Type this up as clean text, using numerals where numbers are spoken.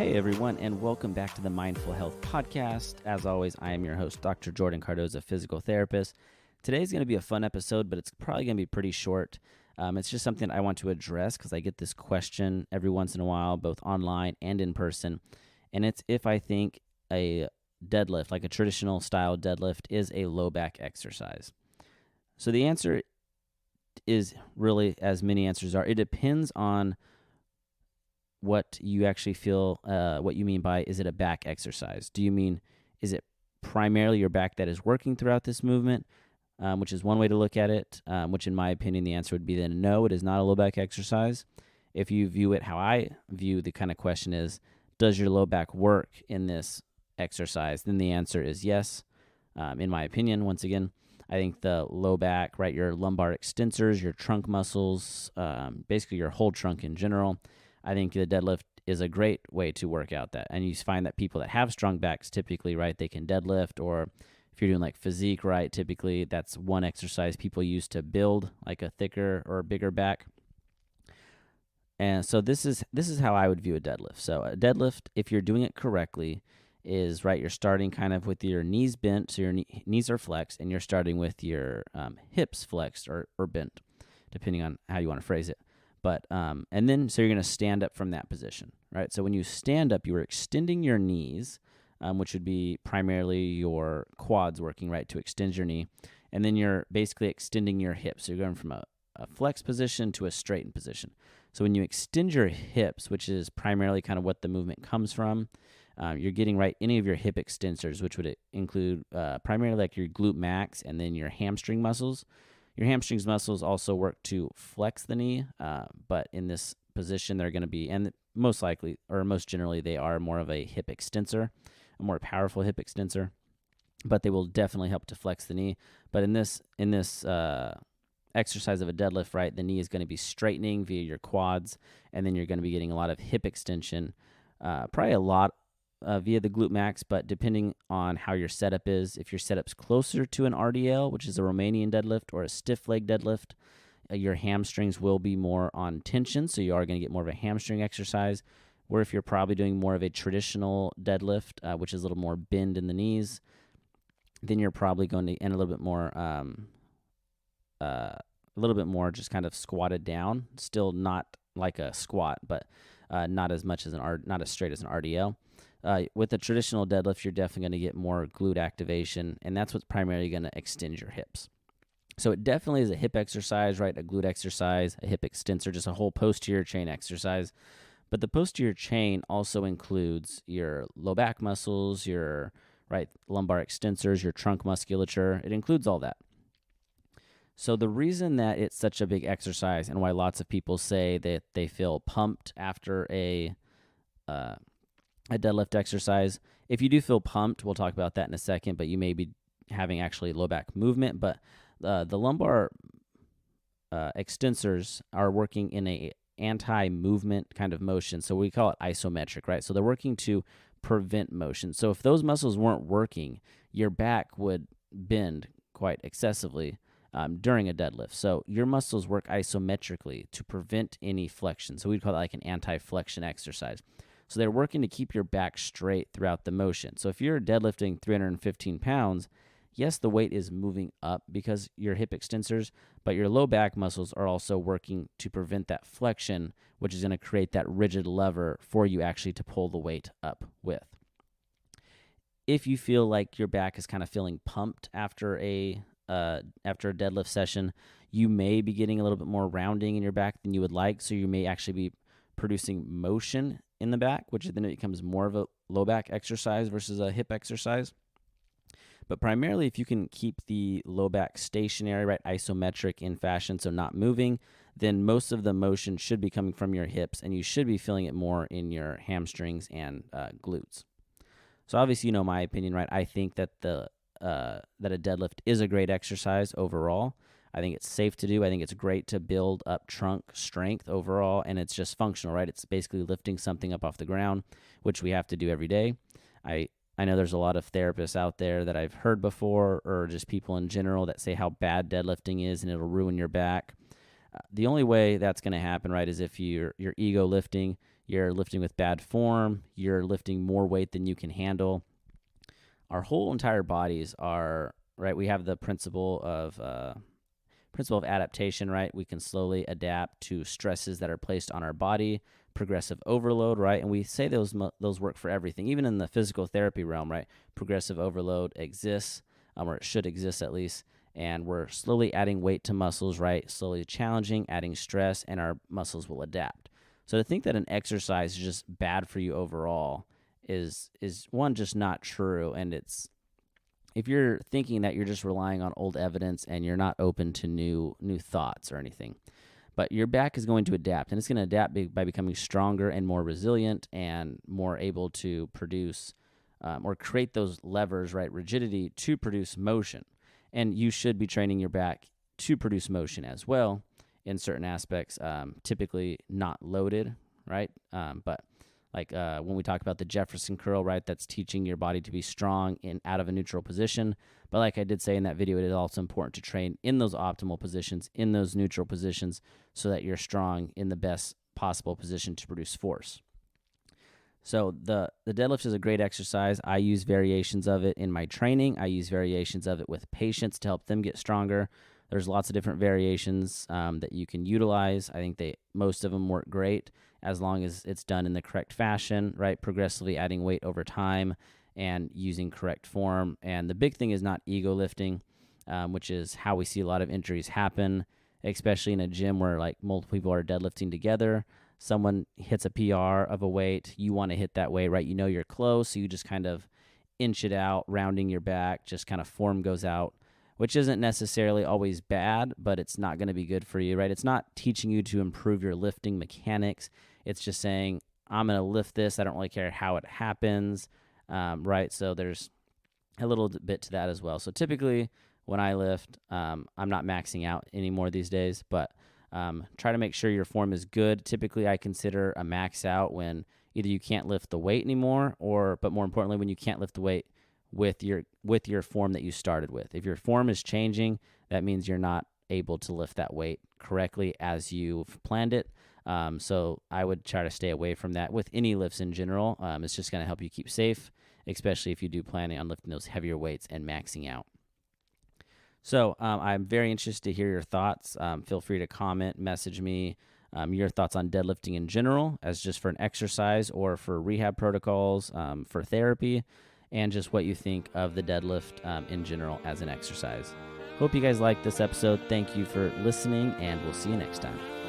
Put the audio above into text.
Hey everyone, and welcome back to the Mindful Health Podcast. As always, I am your host, Dr. Jordan Cardoza, physical therapist. Today's going to be a fun episode, but it's probably going to be pretty short. It's just something I want to address because I get this question every once in a while, both online and in person, and it's if I think a deadlift, like a traditional style deadlift, is a low back exercise. So the answer is really, as many answers are, it depends on what you actually feel, what you mean by, is it a back exercise? Do you mean, is it primarily your back that is working throughout this movement, which is one way to look at it, which in my opinion, the answer would be then no, it is not a low back exercise. If you view it how I view the kind of question is, does your low back work in this exercise? Then the answer is yes. In my opinion, once again, I think the low back, right, your lumbar extensors, your trunk muscles, basically your whole trunk in general, I think the deadlift is a great way to work out that. And you find that people that have strong backs typically, right, they can deadlift, or if you're doing like physique, right, typically that's one exercise people use to build like a thicker or bigger back. And so this is how I would view a deadlift. So a deadlift, if you're doing it correctly, is, right, you're starting kind of with your knees bent, so your knees are flexed, and you're starting with your hips flexed or bent, depending on how you want to phrase it. But and then so you're going to stand up from that position, right? So when you stand up, you are extending your knees, which would be primarily your quads working, right, to extend your knee. And then you're basically extending your hips. So you're going from a flex position to a straightened position. So when you extend your hips, which is primarily kind of what the movement comes from, you're getting, right, any of your hip extensors, which would include primarily like your glute max and then your hamstring muscles. Your hamstrings muscles also work to flex the knee, but in this position, they're going to be, and most likely, or most generally, they are more of a hip extensor, a more powerful hip extensor, but they will definitely help to flex the knee. But in this exercise of a deadlift, right, the knee is going to be straightening via your quads, and then you're going to be getting a lot of hip extension, probably a lot via the glute max, but depending on how your setup is, if your setup's closer to an RDL, which is a Romanian deadlift, or a stiff leg deadlift, your hamstrings will be more on tension, so you are going to get more of a hamstring exercise. Where if you're probably doing more of a traditional deadlift, which is a little more bend in the knees, then you're probably going to end a little bit more just kind of squatted down, still not like a squat, but not as straight as an RDL. With a traditional deadlift, you're definitely going to get more glute activation, and that's what's primarily going to extend your hips. So it definitely is a hip exercise, right? A glute exercise, a hip extensor, just a whole posterior chain exercise. But the posterior chain also includes your low back muscles, your right lumbar extensors, your trunk musculature. It includes all that. So the reason that it's such a big exercise and why lots of people say that they feel pumped after a deadlift exercise. If you do feel pumped, we'll talk about that in a second, but you may be having actually low back movement. But the lumbar extensors are working in a anti-movement kind of motion. So we call it isometric, right? So they're working to prevent motion. So if those muscles weren't working, your back would bend quite excessively during a deadlift. So your muscles work isometrically to prevent any flexion. So we'd call it like an anti-flexion exercise. So they're working to keep your back straight throughout the motion. So if you're deadlifting 315 pounds, yes, the weight is moving up because your hip extensors, but your low back muscles are also working to prevent that flexion, which is going to create that rigid lever for you actually to pull the weight up with. If you feel like your back is kind of feeling pumped after a deadlift session, you may be getting a little bit more rounding in your back than you would like. So you may actually be producing motion in the back, which then it becomes more of a low back exercise versus a hip exercise. But primarily, if you can keep the low back stationary, right, isometric in fashion, so not moving, then most of the motion should be coming from your hips, and you should be feeling it more in your hamstrings and glutes. So obviously, you know my opinion, right? I think that that a deadlift is a great exercise overall. I think it's safe to do. I think it's great to build up trunk strength overall, and it's just functional, right? It's basically lifting something up off the ground, which we have to do every day. I know there's a lot of therapists out there that I've heard before, or just people in general that say how bad deadlifting is and it'll ruin your back. The only way that's going to happen, right, is if you're ego lifting. you're lifting with bad form, you're lifting more weight than you can handle. Our whole entire bodies are, right, we have the principle of adaptation, right? We can slowly adapt to stresses that are placed on our body, progressive overload, right? And we say those work for everything, even in the physical therapy realm, right? Progressive overload exists, or it should exist at least, and we're slowly adding weight to muscles, right? Slowly challenging, adding stress, and our muscles will adapt. So to think that an exercise is just bad for you overall is one, just not true, and it's, if you're thinking that you're just relying on old evidence and you're not open to new thoughts or anything. But your back is going to adapt, and it's going to adapt by becoming stronger and more resilient and more able to produce or create those levers, right, rigidity to produce motion. And you should be training your back to produce motion as well in certain aspects, typically not loaded, right? But like when we talk about the Jefferson curl, right, that's teaching your body to be strong in out of a neutral position. But like I did say in that video, it is also important to train in those optimal positions, in those neutral positions, so that you're strong in the best possible position to produce force. So the deadlift is a great exercise. I use variations of it in my training. I use variations of it with patients to help them get stronger. There's lots of different variations that you can utilize. I think most of them work great as long as it's done in the correct fashion, right? Progressively adding weight over time and using correct form. And the big thing is not ego lifting, which is how we see a lot of injuries happen, especially in a gym where like multiple people are deadlifting together. Someone hits a PR of a weight, you want to hit that weight, right? You know you're close, so you just kind of inch it out, rounding your back, just kind of form goes out, which isn't necessarily always bad, but it's not going to be good for you, right? It's not teaching you to improve your lifting mechanics. It's just saying, I'm going to lift this. I don't really care how it happens, right? So there's a little bit to that as well. So typically when I lift, I'm not maxing out anymore these days, but try to make sure your form is good. Typically I consider a max out when either you can't lift the weight anymore, but more importantly, when you can't lift the weight with your form that you started with. If your form is changing, that means you're not able to lift that weight correctly as you've planned it. So I would try to stay away from that with any lifts in general. It's just going to help you keep safe, especially if you do plan on lifting those heavier weights and maxing out. So I'm very interested to hear your thoughts. Feel free to comment, message me your thoughts on deadlifting in general as just for an exercise or for rehab protocols, for therapy, and just what you think of the deadlift in general as an exercise. Hope you guys liked this episode. Thank you for listening, and we'll see you next time.